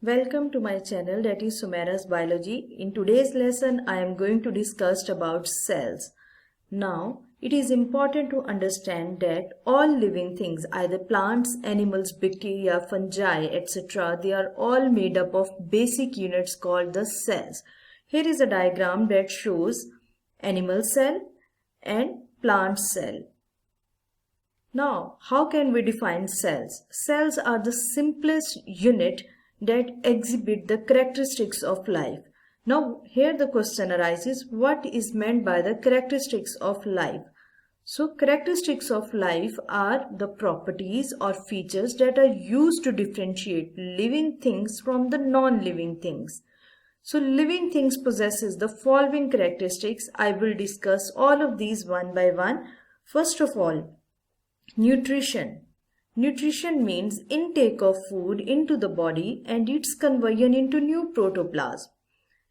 Welcome to my channel, that is Sumaira's Biology. In today's lesson, I am going to discuss about cells. Now, it is important to understand that all living things, either plants, animals, bacteria, fungi, etc., they are all made up of basic units called the cells. Here is a diagram that shows animal cell and plant cell. Now, how can we define cells? Cells are the simplest unit that exhibit the characteristics of life. Now, here the question arises, what is meant by the characteristics of life? So, characteristics of life are the properties or features that are used to differentiate living things from the non-living things. So, living things possesses the following characteristics. I will discuss all of these one by one. First of all, nutrition. Nutrition means intake of food into the body and its conversion into new protoplasm.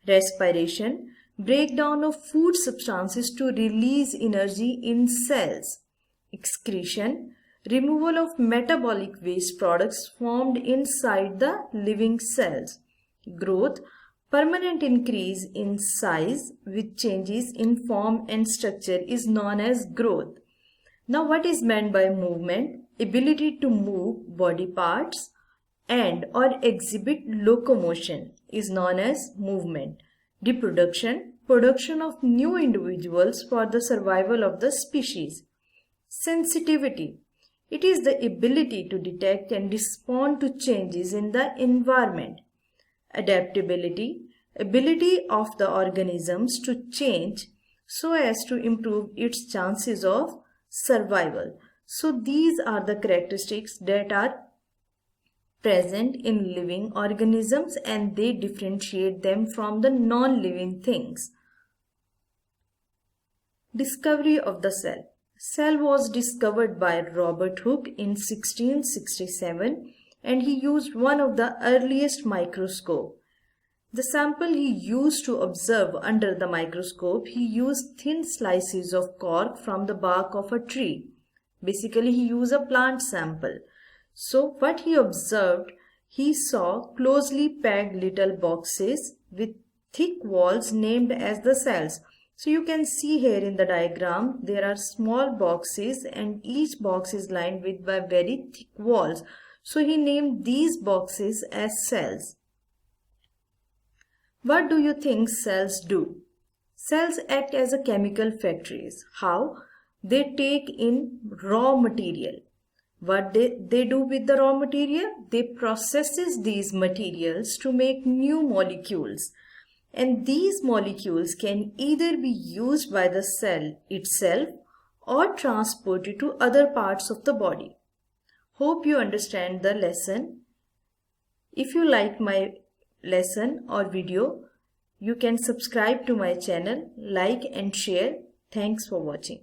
Respiration, breakdown of food substances to release energy in cells. Excretion, removal of metabolic waste products formed inside the living cells. Growth, permanent increase in size with changes in form and structure is known as growth. Now, what is meant by movement? Ability to move body parts and or exhibit locomotion is known as movement. Reproduction, production of new individuals for the survival of the species. Sensitivity, it is the ability to detect and respond to changes in the environment. Adaptability, ability of the organisms to change so as to improve its chances of survival. So these are the characteristics that are present in living organisms and they differentiate them from the non-living things. Discovery of the cell. Cell was discovered by Robert Hooke in 1667 and he used one of the earliest microscope. The sample he used to observe under the microscope, he used thin slices of cork from the bark of a tree. Basically, he used a plant sample. So, what he observed, he saw closely packed little boxes with thick walls named as the cells. So, you can see here in the diagram, there are small boxes and each box is lined with by very thick walls. So, he named these boxes as cells. What do you think cells do? Cells act as a chemical factories. How? They take in raw material. What they do with the raw material? They processes these materials to make new molecules. And these molecules can either be used by the cell itself or transported to other parts of the body. Hope you understand the lesson. If you like my lesson or video, you can subscribe to my channel, like and share. Thanks for watching.